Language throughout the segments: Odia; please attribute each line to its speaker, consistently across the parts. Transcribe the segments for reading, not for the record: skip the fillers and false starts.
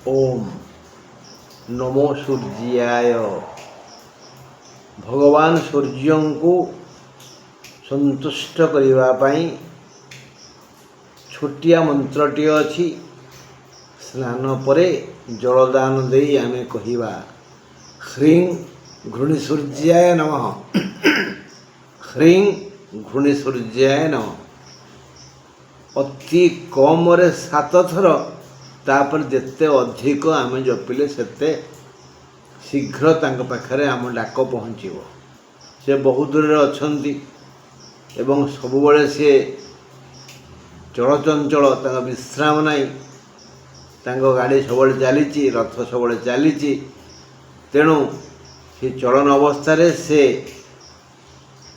Speaker 1: ओम नमो सूर्याय। भगवान सूर्य को संतुष्ट करने छोटिया मंत्रटी अच्छी। स्नान परे जलदान दे आमे कहिबा ह्रीं घृणी सूर्याय नमः। ह्रीं घृणी सूर्याय नमः। अति कम 7 थर, तापर जिते अधिक आम जपिले सेते शीघ्र तांक पाखरे आम डाक पहुँचब। से बहुत दूर अच्छी एवं सबुबले सी चलचंचल, विश्राम नाई, गाड़ी सब चली, रथ सब चली। तेणु से चलन अवस्था से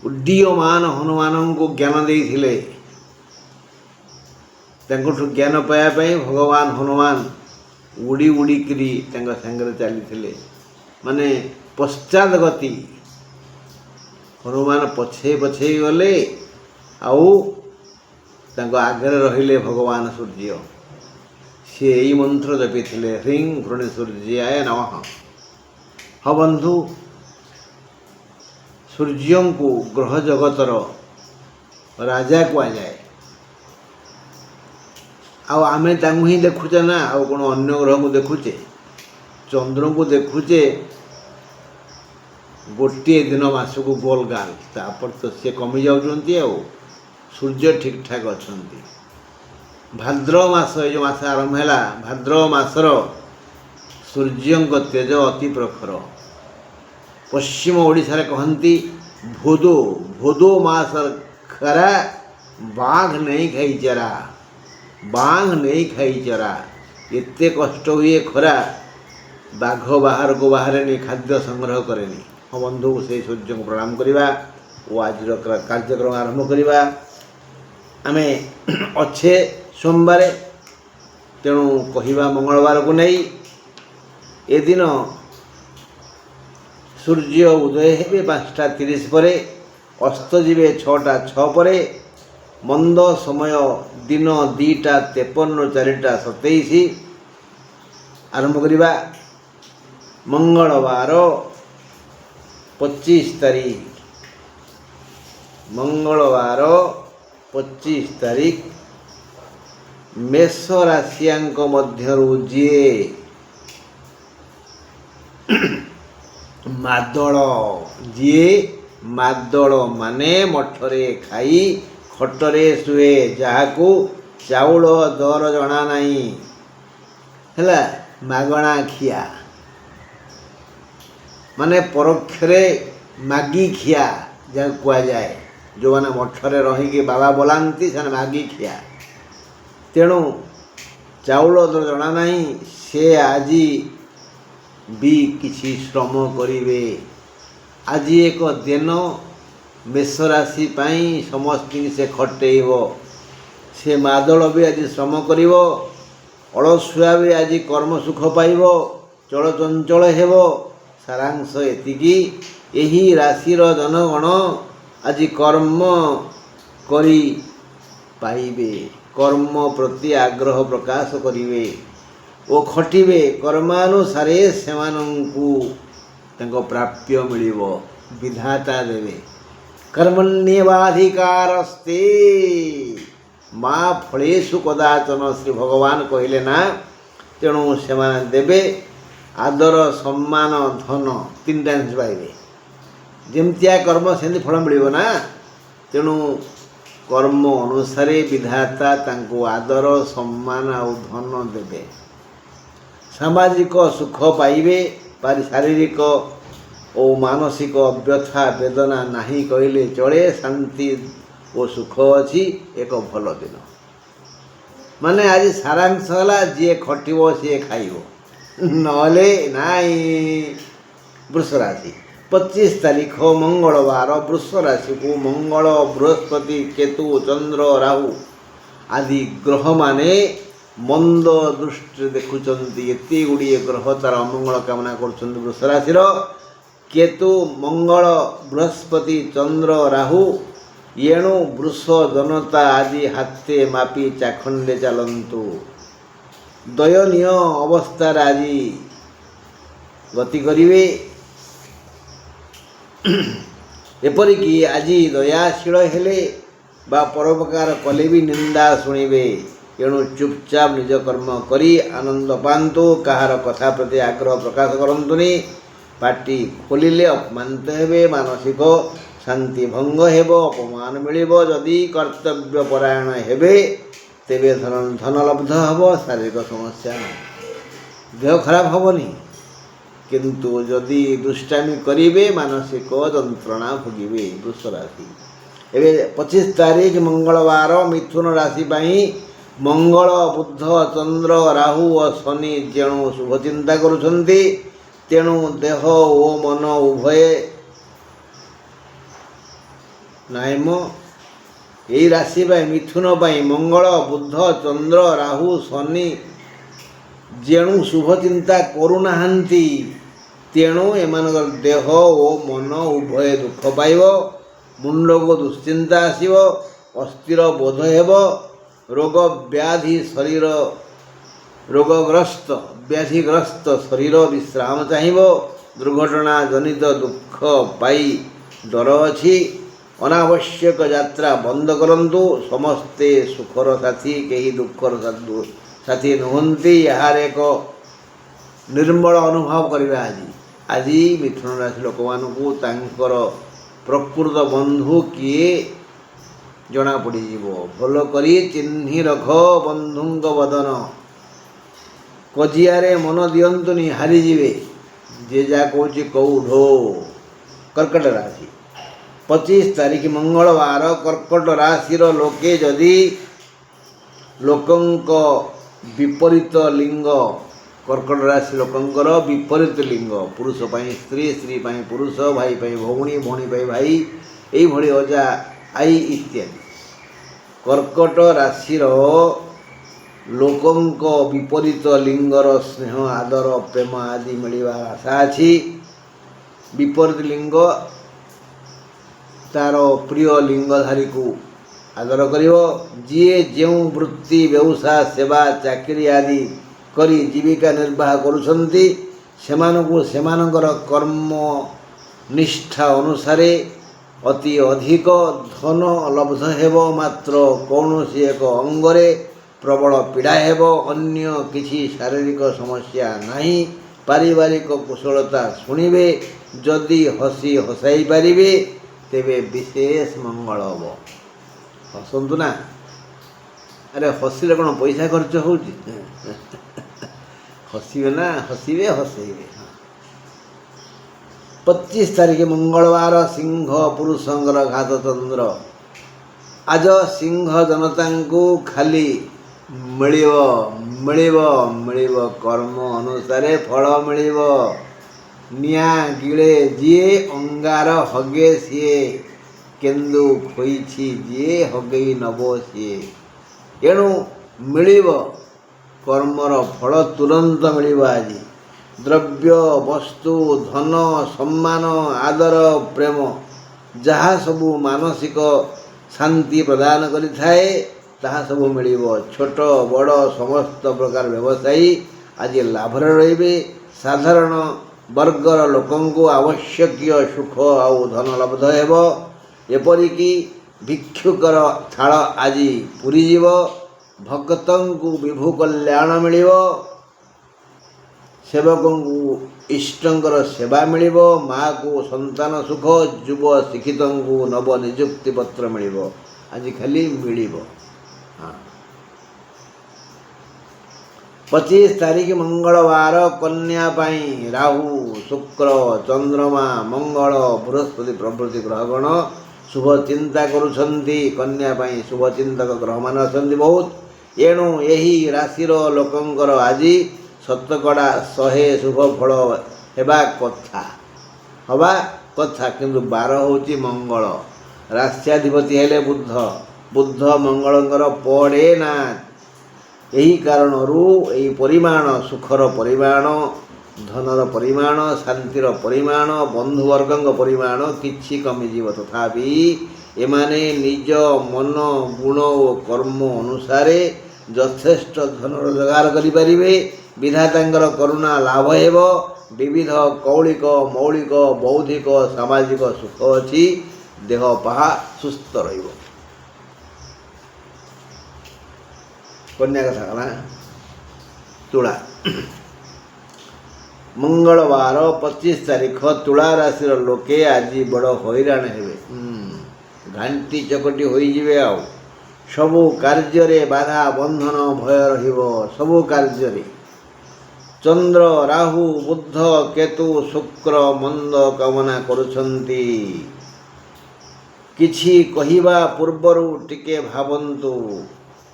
Speaker 1: उड्डीयमान हनुमान को ज्ञान देइथिले। ज्ञान पायापाई भगवान हनुमान उड़ी उड़िकी सांगे चली। माने पश्चात गति, हनुमान पछे पछे गले आगे रहिले भगवान सूर्य। सी यही मंत्र जपी ह्रीं घृणी सूर्याय नमः। हाँ बंधु, सूर्य को ग्रह जगतर राजा कहुए। आमे तांगु ही देखुचे ना, आउ कौन अन्य ग्रह को देखुचे? चंद्र को देखुचे गोटे दिन मास को गोल गाल, तापर तो सी कमी जाऊँच। सूर्य ठीक ठाक अच्छा। भाद्रव मास, ये जो मास आरंभ है, भाद्रव मासर सूर्य तेज अति प्रखर। पश्चिम ओडिशा कहती भोदो भोदो मास खरा, बाघ नहीं खाई चरा, बाघ नहीं खाई चरा। एते कष्ट हुए खरा, बाघ बाहर को बाहर नहीं, खाद्य संग्रह करेनी। हाँ बंधु, से सूर्य को प्रणाम करवा और आज कार्यक्रम आरंभ करवा। आमे अच्छे सोमवार, तेणु कहवा मंगलवार को नहीं। ए दिन सूर्य उदय हे 5:30 पर, अस्त जीवे 6:06 पर। मंद समय दिन 2:53 4:27। आरंभ करवा। मंगलवार 25 तारीख, मंगलवार 25 तारीख। मेष राशियांक मध्यरु जी मादल, जी मादल माने मठरे खाई खटरे शुए, जहाकू चाउल दर जना नहीं है, मागणा खिया माने परोक्षरे मागी खिया जहाँ कह जाए। जो मैंने मठरे रहीकि बाबा बोलांती से मागी खिया। तेणु चाउल दर जना नहीं, से आज भी किसी श्रम करिवे। आज एक दिन मेष राशि पाई समस्त से खटेब। से मादल भी आज श्रम करिव, अलसुआ भी आज कर्म सुख पाइब, चलचंचल हेब। सारांश एतिकी, यही राशिर जनगण आज कर्म करी पाइबे, कर्म प्रति आग्रह प्रकाश करिवे ओ खटिबे। कर्मानुसारे सेमानंकु तांको प्राप्य मिलिबो, विधाता देवे। कर्मण्येवाधिकारस्ते मा फलेषु कदाचन, श्री भगवान कहले ना। तेणु सेमाने देवे आदर सम्मान धन 3टा जिनिस पाइबे। जेमतिया कर्म सेमती फल मिलिबो ना। तेणु कर्म अनुसार विधाता तांको आदर सम्मान और धन देवे। सामाजिक सुख पाइबे, शारीरिक और मानसिक व्यथा वेदना नहीं कहले चले। शांति और सुख अच्छी, एक भल दिन। माने आज सारांश है, जी खटिबो सी खाइबो, नले नाई। वृष राशि 25 तारीख मंगलवार। वृष राशि को मंगल, बृहस्पति, केतु, चंद्र, राहु आदि ग्रह माने मंद दृष्टि देखुंती। एते गुड़िए ग्रह तार अमंगल कामना कर वृष राशि। केतु, मंगल, बृहस्पति, चंद्र, राहु येणु वृष जनता आदि हाथे मापी चाखंडे चलंतु। ଦୟନୀୟ ଅବସ୍ଥାରେ ଆଜି ଗତି କରିବେ। ଏପରିକି ଆଜି ଦୟାଶୀଳ ହେଲେ ବା ପରୋପକାର କଲେ ବି ନିନ୍ଦା ଶୁଣିବେ। ଏଣୁ ଚୁପଚାପ ନିଜ କର୍ମ କରି ଆନନ୍ଦ ପାଆନ୍ତୁ। କାହାର କଥା ପ୍ରତି ଆଗ୍ରହ ପ୍ରକାଶ କରନ୍ତୁନି। ପାଟି ଖୋଲିଲେ ଅପମାନିତ ହେବେ, ମାନସିକ ଶାନ୍ତି ଭଙ୍ଗ ହେବ, ଅପମାନ ମିଳିବ। ଯଦି କର୍ତ୍ତବ୍ୟ ପରାୟଣ ହେବେ ତେବେ ଧନ ଲବ୍ଧ ହେବ, ଶାରୀରିକ ସମସ୍ୟା ନାହିଁ, ଦେହ ଖରାପ ହେବନି। କିନ୍ତୁ ଯଦି ଦୁଷ୍ଟାମି କରିବେ ମାନସିକ ଯନ୍ତ୍ରଣା ଭୋଗିବେ। ବୃଷ ରାଶି ଏବେ 25 ତାରିଖ ମଙ୍ଗଳବାର ମିଥୁନ ରାଶି ପାଇଁ ମଙ୍ଗଳ, ବୁଧ, ଚନ୍ଦ୍ର, ରାହୁ ଓ ଶନି ଯେଣୁ ଶୁଭ ଚିନ୍ତା କରୁଛନ୍ତି, ତେଣୁ ଦେହ ଓ ମନ ଉଭୟ ନାହିଁ ମ ଏଇ ରାଶି ପାଇଁ ମିଥୁନ ପାଇଁ ମଙ୍ଗଳ, ବୁଧ, ଚନ୍ଦ୍ର, ରାହୁ, ଶନି ଯେଣୁ ଶୁଭ ଚିନ୍ତା କରୁନାହାନ୍ତି, ତେଣୁ ଏମାନଙ୍କର ଦେହ ଓ ମନ ଉଭୟ ଦୁଃଖ ପାଇବ। ମୁଣ୍ଡକୁ ଦୁଶ୍ଚିନ୍ତା ଆସିବ, ଅସ୍ଥିର ବୋଧ ହେବ, ରୋଗ ବ୍ୟାଧି ଶରୀର ବ୍ୟାଧିଗ୍ରସ୍ତ ଶରୀର ବିଶ୍ରାମ ଚାହିଁବ। ଦୁର୍ଘଟଣା ଜନିତ ଦୁଃଖ ପାଇ ଡର ଅଛି। ଅନାବଶ୍ୟକ ଯାତ୍ରା ବନ୍ଦ କରନ୍ତୁ। ସମସ୍ତେ ସୁଖର ସାଥୀ, କେହି ଦୁଃଖର ସାଥୀ ନୁହନ୍ତି। ଏହାର ଏକ ନିର୍ମଳ ଅନୁଭବ କରିବା। ଆଜି ମିଥୁନ ରାଶି ଲୋକମାନଙ୍କୁ ତାଙ୍କର ପ୍ରକୃତ ବନ୍ଧୁ କିଏ ଜଣାପଡ଼ିଯିବ। ଭଲ କରି ଚିହ୍ନି ରଖ ବନ୍ଧୁଙ୍କ ବଦନ। କଜିଆରେ ମନ ଦିଅନ୍ତୁନି, ହାରିଯିବେ। ଯେ ଯାହା କହୁଛି କହୁ ଢୋ। କର୍କଟ ରାଶି 25 ତାରିଖ ମଙ୍ଗଳବାର କର୍କଟ ରାଶିର ଲୋକେ ଯଦି ଲୋକଙ୍କ ବିପରୀତ ଲିଙ୍ଗ, କର୍କଟ ରାଶି ଲୋକଙ୍କର ବିପରୀତ ଲିଙ୍ଗ, ପୁରୁଷ ପାଇଁ ସ୍ତ୍ରୀ, ସ୍ତ୍ରୀ ପାଇଁ ପୁରୁଷ, ଭାଇ ପାଇଁ ଭଉଣୀ, ଭଉଣୀ ପାଇଁ ଭାଇ, ଏଇଭଳି ଅଜା ଆଈ ଇତ୍ୟାଦି କର୍କଟ ରାଶିର ଲୋକଙ୍କ ବିପରୀତ ଲିଙ୍ଗର ସ୍ନେହ, ଆଦର, ପ୍ରେମ ଆଦି ମିଳିବାର ଆଶା ଅଛି। ବିପରୀତ ଲିଙ୍ଗ ତାର ପ୍ରିୟ ଲିଙ୍ଗଧାରୀକୁ ଆଦର କରିବ। ଯିଏ ଯେଉଁ ବୃତ୍ତି, ବ୍ୟବସାୟ, ସେବା, ଚାକିରି ଆଦି କରି ଜୀବିକା ନିର୍ବାହ କରୁଛନ୍ତି, ସେମାନଙ୍କୁ ସେମାନଙ୍କର କର୍ମ ନିଷ୍ଠା ଅନୁସାରେ ଅତି ଅଧିକ ଧନ ଲବ୍ଧ ହେବ। ମାତ୍ର କୌଣସି ଏକ ଅଙ୍ଗରେ ପ୍ରବଳ ପୀଡ଼ା ହେବ। ଅନ୍ୟ କିଛି ଶାରୀରିକ ସମସ୍ୟା ନାହିଁ। ପାରିବାରିକ କୁଶଳତା ଶୁଣିବେ। ଯଦି ହସି ହସାଇ ପାରିବେ ତେବେ ବିଶେଷ ମଙ୍ଗଳ ହେବ। ହସନ୍ତୁ ନା, ଆରେ ହସିଲେ କ'ଣ ପଇସା ଖର୍ଚ୍ଚ ହେଉଛି? ହସିବେ ନା, ହସିବେ, ହସେଇବେ। 25 ତାରିଖ ମଙ୍ଗଳବାର ସିଂହ ପୁରୁଷଙ୍କର ଘାତ ଚନ୍ଦ୍ର। ଆଜ ସିଂହ ଜନତାଙ୍କୁ ଖାଲି ମିଳିବ କର୍ମ ଅନୁସାରେ ଫଳ ମିଳିବ। ନିଆଁ ଗିଳେ ଯିଏ, ଅଙ୍ଗାର ହଗେ ସିଏ, କେନ୍ଦୁ ଖୋଇଛି ଯିଏ, ହଗେଇ ନବ ସିଏ। ଏଣୁ ମିଳିବ କର୍ମର ଫଳ, ତୁରନ୍ତ ମିଳିବ। ଆଜି ଦ୍ରବ୍ୟ, ବସ୍ତୁ, ଧନ, ସମ୍ମାନ, ଆଦର, ପ୍ରେମ ଯାହା ସବୁ ମାନସିକ ଶାନ୍ତି ପ୍ରଦାନ କରିଥାଏ, ତାହା ସବୁ ମିଳିବ। ଛୋଟ ବଡ଼ ସମସ୍ତ ପ୍ରକାର ବ୍ୟବସାୟୀ ଆଜି ଲାଭରେ ରହିବେ। ସାଧାରଣ ବର୍ଗର ଲୋକଙ୍କୁ ଆବଶ୍ୟକୀୟ ସୁଖ ଆଉ ଧନ ଲବ୍ଧ ହେବ। ଏପରିକି ଭିକ୍ଷୁକର ଥାଳ ଆଜି ପୁରିଯିବ। ଭକ୍ତଙ୍କୁ ବିଭୁ କଲ୍ୟାଣ ମିଳିବ। ସେବକଙ୍କୁ ଇଷ୍ଟଙ୍କର ସେବା ମିଳିବ। ମାଆକୁ ସନ୍ତାନ ସୁଖ, ଯୁବ ଶିକ୍ଷିତଙ୍କୁ ନବ ନିଯୁକ୍ତି ପତ୍ର ମିଳିବ। ଆଜି ଖାଲି ମିଳିବ। 25 ତାରିଖ ମଙ୍ଗଳବାର କନ୍ୟା ପାଇଁ ରାହୁ, ଶୁକ୍ର, ଚନ୍ଦ୍ରମା, ମଙ୍ଗଳ, ବୃହସ୍ପତି ପ୍ରଭୃତି ଗ୍ରହଗଣ ଶୁଭ ଚିନ୍ତା କରୁଛନ୍ତି। କନ୍ୟା ପାଇଁ ଶୁଭ ଚିନ୍ତକ ଗ୍ରହମାନେ ଅଛନ୍ତି ବହୁତ। ଏଣୁ ଏହି ରାଶିର ଲୋକଙ୍କର ଆଜି ଶତକଡ଼ା 100 ଶୁଭ ଫଳ ହେବା କଥା। କିନ୍ତୁ ବାର ହେଉଛି ମଙ୍ଗଳ। ରାଶ୍ୟାଧିପତି ହେଲେ ବୁଧ ମଙ୍ଗଳଙ୍କର ପଡ଼େ ନା। ଏହି କାରଣରୁ ଏହି ପରିମାଣ, ସୁଖର ପରିମାଣ, ଧନର ପରିମାଣ, ଶାନ୍ତିର ପରିମାଣ, ବନ୍ଧୁବର୍ଗଙ୍କ ପରିମାଣ କିଛି କମିଯିବ। ତଥାପି ଏମାନେ ନିଜ ମନ, ଗୁଣ ଓ କର୍ମ ଅନୁସାରେ ଯଥେଷ୍ଟ ଧନ ରୋଜଗାର କରିପାରିବେ। ବିଧାତାଙ୍କର କରୁଣା ଲାଭ ହେବ। ବିବିଧ କୌଳିକ ମୌଳିକ ବୌଦ୍ଧିକ ସାମାଜିକ ସୁଖ ଅଛି। ଦେହ ପାହା ସୁସ୍ଥ ରହିବ। କନ୍ୟା କଥା କଲା ତୁଳା। ମଙ୍ଗଳବାର 25 ତାରିଖ ତୁଳା ରାଶିର ଲୋକେ ଆଜି ବଡ଼ ହଇରାଣ ହେବେ। ଘାଣ୍ଟି ଚକଟି ହୋଇଯିବେ। ଆଉ ସବୁ କାର୍ଯ୍ୟରେ ବାଧା ବନ୍ଧନ ଭୟ ରହିବ। ସବୁ କାର୍ଯ୍ୟରେ ଚନ୍ଦ୍ର ରାହୁ ବୁଧ କେତୁ ଶୁକ୍ର ମନ୍ଦ କାମନା କରୁଛନ୍ତି। କିଛି କହିବା ପୂର୍ବରୁ ଟିକେ ଭାବନ୍ତୁ,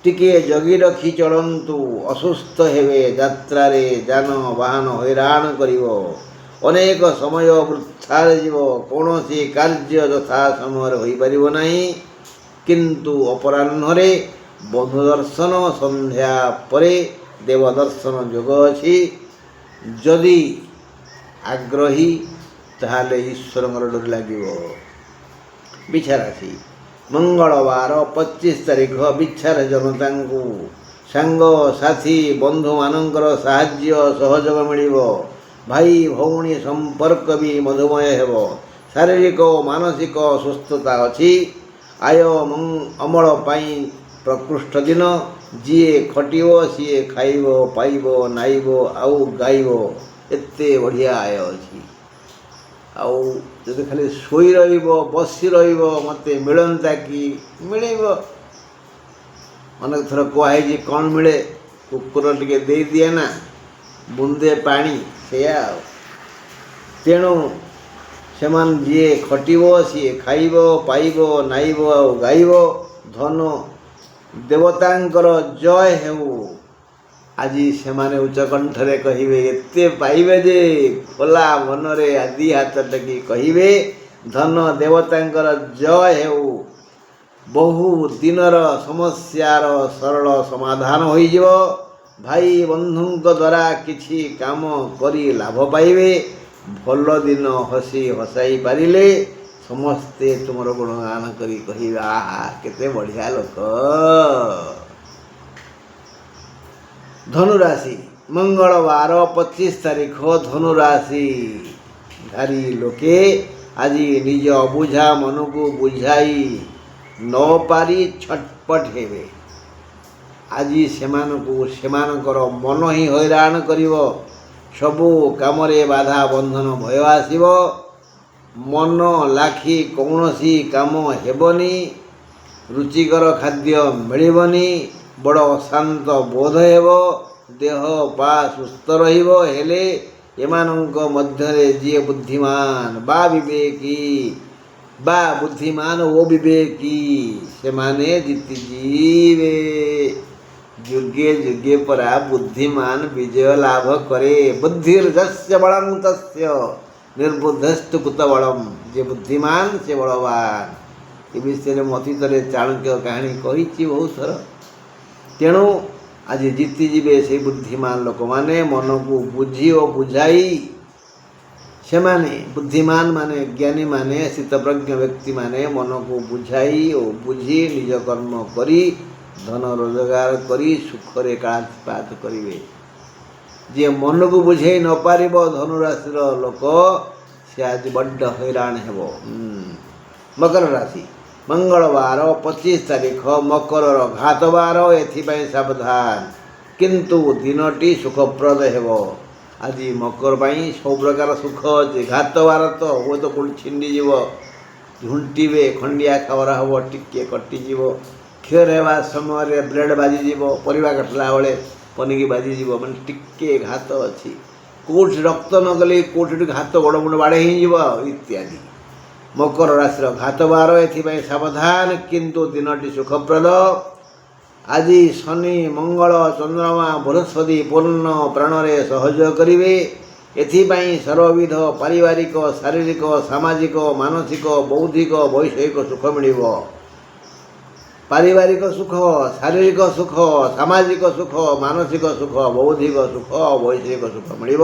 Speaker 1: ଟିକେ ଜଗି ରଖି ଚଳନ୍ତୁ। ଅସୁସ୍ଥ ହେବେ। ଯାତ୍ରାରେ ଯାନବାହନ ହଇରାଣ କରିବ। ଅନେକ ସମୟ ବୃଥାରେ ଯିବ। କୌଣସି କାର୍ଯ୍ୟ ଯଥା ସମୟରେ ହୋଇପାରିବ ନାହିଁ। କିନ୍ତୁ ଅପରାହ୍ନରେ ବନ୍ଧୁ ଦର୍ଶନ, ସନ୍ଧ୍ୟା ପରେ ଦେବ ଦର୍ଶନ ଯୋଗ ଅଛି। ଯଦି ଆଗ୍ରହୀ ତାହେଲେ ଈଶ୍ୱରଙ୍କର ଡୋରି ଲାଗିବ। ବିଛା ରାଶି ମଙ୍ଗଳବାର 25 ତାରିଖ ବିଛାର ଜନତାଙ୍କୁ ସାଙ୍ଗ ସାଥୀ ବନ୍ଧୁମାନଙ୍କର ସାହାଯ୍ୟ ସହଯୋଗ ମିଳିବ। ଭାଇ ଭଉଣୀ ସମ୍ପର୍କ ବି ମଧୁମୟ ହେବ। ଶାରୀରିକ ଓ ମାନସିକ ସୁସ୍ଥତା ଅଛି। ଆୟ ଅମଳ ପାଇଁ ପ୍ରକୃଷ୍ଟ ଦିନ। ଯିଏ ଖଟିବ ସିଏ ଖାଇବ, ପାଇବ, ନାଇବ ଆଉ ଗାଇବ। ଏତେ ବଢ଼ିଆ ଆୟ ଅଛି। ଆଉ ଯଦି ଖାଲି ଶୋଇ ରହିବ, ବସି ରହିବ, ମୋତେ ମିଳନ୍ତା କି? ମିଳିବ। ଅନେକ ଥର କୁହାହେଇଛି କ'ଣ ମିଳେ? କୁକୁର ଟିକେ ଦେଇଦିଏ ନା ବୁନ୍ଦେ ପାଣି, ସେଇଆ ଆଉ। ତେଣୁ ସେମାନେ ଯିଏ ଖଟିବ ସିଏ ଖାଇବ, ପାଇବ, ନାଇବ ଆଉ ଗାଇବ। ଧନ ଦେବତାଙ୍କର ଜୟ ହେଉ। ଆଜି ସେମାନେ ଉଚ୍ଚକଣ୍ଠରେ କହିବେ। ଏତେ ପାଇବେ ଯେ ଖୋଲା ମନରେ ଆଦି ହାତ ଟେକି କହିବେ ଧନ ଦେବତାଙ୍କର ଜୟ ହେଉ। ବହୁ ଦିନର ସମସ୍ୟାର ସରଳ ସମାଧାନ ହୋଇଯିବ। ଭାଇ ବନ୍ଧୁଙ୍କ ଦ୍ୱାରା କିଛି କାମ କରି ଲାଭ ପାଇବେ। ଭଲ ଦିନ ହସି ହସାଇ ପାରିଲେ ସମସ୍ତେ ତୁମର ଗୁଣଗାନ କରି କହିବେ ଆହା କେତେ ବଢ଼ିଆ ଲୋକ। ଧନୁରାଶି ମଙ୍ଗଳବାର 25 ତାରିଖ ଧନୁରାଶି ଧାରୀ ଲୋକେ ଆଜି ନିଜ ଅବୁଝା ମନକୁ ବୁଝାଇ ନ ପାରି ଛଟପଟ ହେବେ। ଆଜି ସେମାନଙ୍କୁ ସେମାନଙ୍କର ମନ ହିଁ ହଇରାଣ କରିବ। ସବୁ କାମରେ ବାଧା ବନ୍ଧନ ଭୟ ଆସିବ। ମନ ଲାଖି କୌଣସି କାମ ହେବନି। ରୁଚିକର ଖାଦ୍ୟ ମିଳିବନି। ବଡ଼ ଅଶାନ୍ତ ବୋଧ ହେବ। ଦେହ ପା ସୁସ୍ଥ ରହିବ। ହେଲେ ଏମାନଙ୍କ ମଧ୍ୟରେ ଯିଏ ବୁଦ୍ଧିମାନ ବା ବିବେକୀ ବା ବୁଦ୍ଧିମାନ ଓ ବିବେକୀ ସେମାନେ ଜିତିଯିବେ। ଯୁଗେ ଯୁଗେ ପରା ବୁଦ୍ଧିମାନ ବିଜୟ ଲାଭ କରେ। ବୁଦ୍ଧିର୍ଯସ୍ୟ ବଳଂ ତସ୍ୟ ନିର୍ବୁଦ୍ଧସ୍ତୁ କୁତ ବଳମ୍। ଯେ ବୁଦ୍ଧିମାନ ସେ ବଳବାନ। ଏ ବିଷୟରେ ମୁଁ ଅତୀତରେ ଚାଣକ୍ୟ କାହାଣୀ କହିଛି ବହୁତ ଥର। ତେଣୁ ଆଜି ଜିତିଯିବେ ସେହି ବୁଦ୍ଧିମାନ ଲୋକମାନେ। ମନକୁ ବୁଝି ଓ ବୁଝାଇ ସେମାନେ ବୁଦ୍ଧିମାନ ମାନେ ଜ୍ଞାନୀମାନେ ସ୍ଥିତପ୍ରଜ୍ଞ ବ୍ୟକ୍ତିମାନେ ମନକୁ ବୁଝାଇ ଓ ବୁଝି ନିଜ କର୍ମ କରି ଧନ ରୋଜଗାର କରି ସୁଖରେ କାଳାତିପାତ କରିବେ। ଯିଏ ମନକୁ ବୁଝେଇ ନ ପାରିବ ଧନୁରାଶିର ଲୋକ ସେ ଆଜି ବଡ଼ ହଇରାଣ ହେବ। ମକର ରାଶି ମଙ୍ଗଳବାର 25 ତାରିଖ ମକରର ଘାତବାର। ଏଥିପାଇଁ ସାବଧାନ। କିନ୍ତୁ ଦିନଟି ସୁଖପ୍ରଦ ହେବ। ଆଜି ମକର ପାଇଁ ସବୁ ପ୍ରକାର ସୁଖ ଅଛି। ଘାତବାର ତ ହୁଏତ କେଉଁଠି ଛିଣ୍ଡିଯିବ, ଝୁଣ୍ଟିବେ, ଖଣ୍ଡିଆ ଖାବରା ହେବ, ଟିକିଏ କଟିଯିବ। କ୍ଷୀର ହେବା ସମୟରେ ବ୍ଲେଡ଼ ବାଜିଯିବ। ପରିବା କାଟିଲା ବେଳେ ପନିକି ବାଜିଯିବ। ମାନେ ଟିକିଏ ଘାତ ଅଛି। କେଉଁଠି ରକ୍ତ ନ ଗଲେ କେଉଁଠି ଘାତ ଗୋଡ଼ ମୁଣ୍ଡ ବାଡ଼େଇ ହେଇଯିବ ଆଉ ଇତ୍ୟାଦି। ମକର ରାଶିର ଘାତବାର। ଏଥିପାଇଁ ସାବଧାନ। କିନ୍ତୁ ଦିନଟି ସୁଖପ୍ରଦ। ଆଜି ଶନି ମଙ୍ଗଳ ଚନ୍ଦ୍ରମା ବୃହସ୍ପତି ପୂର୍ଣ୍ଣ ପ୍ରାଣରେ ସହଯୋଗ କରିବେ। ଏଥିପାଇଁ ସର୍ବବିଧ ପାରିବାରିକ ଶାରୀରିକ ସାମାଜିକ ମାନସିକ ବୌଦ୍ଧିକ ବୈଷୟିକ ସୁଖ ମିଳିବ। ପାରିବାରିକ ସୁଖ, ଶାରୀରିକ ସୁଖ, ସାମାଜିକ ସୁଖ, ମାନସିକ ସୁଖ, ବୌଦ୍ଧିକ ସୁଖ, ବୈଷୟିକ ସୁଖ ମିଳିବ।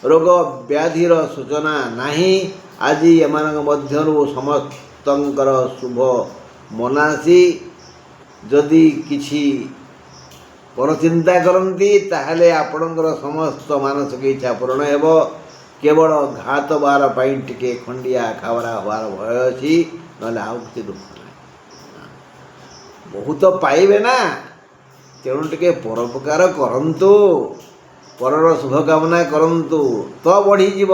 Speaker 1: ରୋଗ ବ୍ୟାଧିର ସୂଚନା ନାହିଁ। ଆଜି ଏମାନଙ୍କ ମଧ୍ୟରୁ ସମସ୍ତଙ୍କର ଶୁଭ ମନାସି। ଯଦି କିଛି परचिंता करती ताहले आपणकर समस्त मानसिक इच्छा पूरण हेब। केवल घात बार टिके खंडिया खावरा हबार भय अच्छी ना आउ कि दुख ना बहुत पाइबे ना तेणु टिके परोपकार करंतु परर शुभकामना करंतु तो बढ़ीजीव।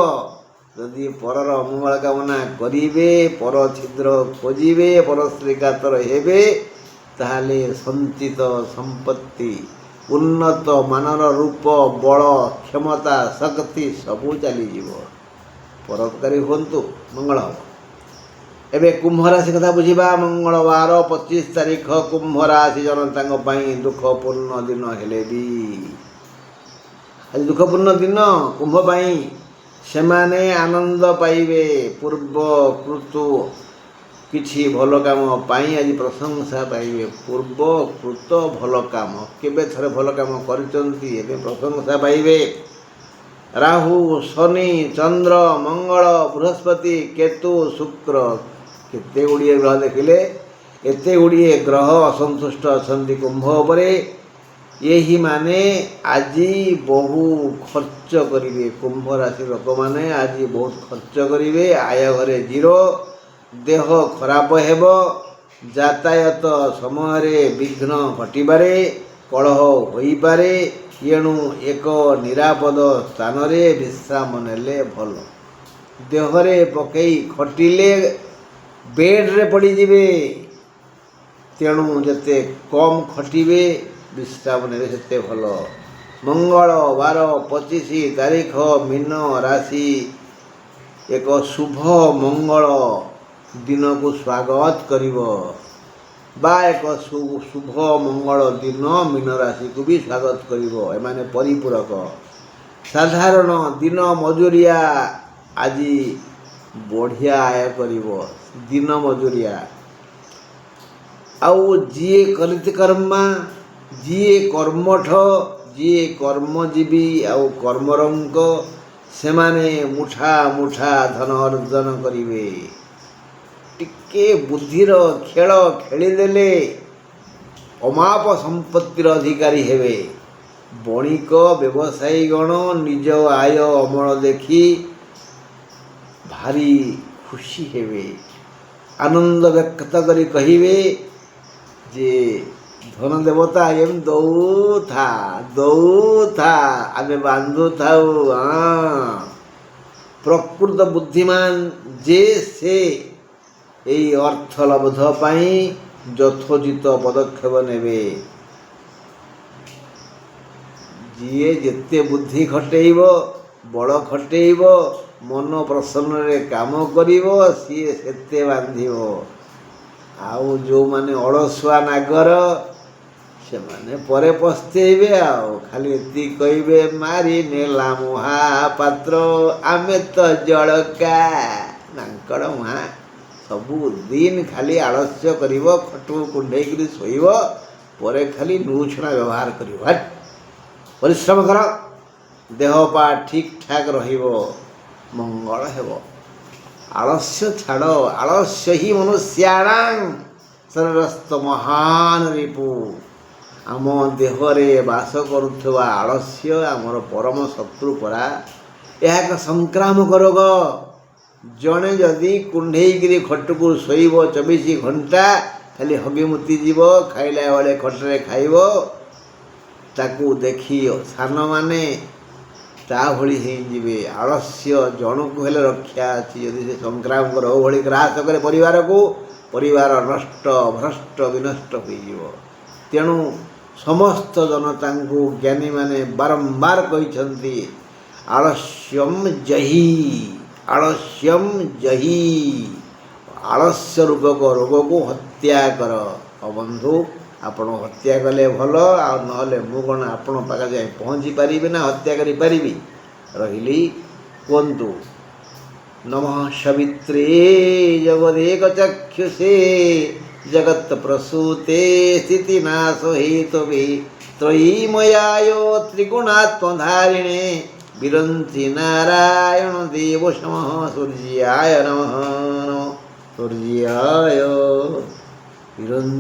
Speaker 1: जदि परर अमंगल कामना करिवे पर छिद्र खोजिवे पर श्रीकातर हेबे ताहले संचित संपत्ति उन्नत मानर रूप बल क्षमता शक्ति सबू चलीज परोपकारी हूँ मंगल हम। एबे कुंभ राशि कथा बुझा। मंगलवार 25 तारीख कुंभ राशि जनता दुखपूर्ण दिन हेले भी आज दुखपूर्ण दिन कुंभ पाई सेमाने आनंद पाइबे। पूर्व कृतु किछि भल काम पाई आज प्रशंसा पाइबे। पूर्व कृत भल काम केबे थरे भल काम करिसंती एबे प्रशंसा पाइबे। राहु शनि चंद्र मंगल बृहस्पति केतु शुक्र केते गुड़िए ग्रह देखिले एते गुड़िए ग्रह असंतुष्ट अछंती कुंभ उपरे। यही माने आज बहु खर्च करिवे। कुंभ राशि लोक माने आज बहुत खर्च करिवे। आय घरे जीरो देह खराब हेब। यातायात समय विघ्न घटिबारे कलह होई पारे। एणु एक निरापद स्थान रे विश्राम नेले भल। देहरे पकई खटिले बेड रे पड़ी जिवे तेणु जते कम खटिबे विश्राम नेले सेते भल। मंगलवार 25 तारीख मीन राशि एक शुभ मंगल दिन को स्वागत करिव बा एक शुभ मंगल दिन मीन राशि को भी स्वागत करिव। एमाने परिपूरक साधारण दिन मजूरिया आज बढ़िया आय करिव। दिन मजूरिया आउ जीए कलित कर्मा जीए कर्मठ जीए कर्मजीवी आउ कर्मरंक सेमाने मुठा मुठा धन अर्जन करिवे। टिके बुद्धिर खेल खेलीदेले अमाप संपत्तिर अधिकारी हेबे। बणिक व्यवसायी गण निज आय अमल देखी भारी खुशी हेबे। आनंद व्यक्त करी कहिवे जे धन देवता एम दौथा आमे बांधु थाऊ। प्रकृत बुद्धिमान जे से यही अर्थ लब्ध पाई यथोचित पदक्षेप नेबे। जीए जेते बुद्धि खटेइब बड़ खटेइब मन प्रसन्न रे काम करिव सीए सेते बांधिव। आउ जो माने अलसुआ नागर से माने परे पस्तेइबे। आउ खाली एति कहिबे मारी नेला महापात्र आमे तो जड़का नांकड़ मुहा सबु दिन खाली आलस्य करिव खटु कुंडेई शोइब परे खाली नूछना व्यवहार करिव। परिश्रम कर देह पा ठीक ठाक रहिब मंगल हेब। आलस्य छाड़ आलस्य ही मनुष्याणां शरीरस्थ महान रिपु। आम देहरे बास करुवा आलस्य आमर परम शत्रु परा। यह एक संक्रामक रोग। जड़े जदि कुंडेई खटुक शोब 24 घंटा खाली हगी मुति जीव खाइला बेले खटरे खाइब ताकू देखी सान माने ता भली होइजिबे। आलस्य जणकू हेले रक्षा अच्छी यदि से संक्रामक रोग भली ग्रास करे परिवार को परिवार नष्ट भ्रष्ट विनष्ट होइजिव। तेणु समस्त जनता को ज्ञानी माने बारंबार कहिसंती आलस्यम जही आलस्य रूपक रोग को हत्या कर। बंधु आपण हत्या कले भल आले मु कौन आपण पाखे जाए पहुँची पारि ना हत्या करी पारिबी रहिली कुंतु। नमः सवित्रे जगदेक चक्षुषे जगत प्रसूते स्थितिनाश हेतुवे त्रयीमयायो त्रिगुणात्मधारिणे विरंति नारायण देव समः सूर्याय नमः सूर्याय विरंति।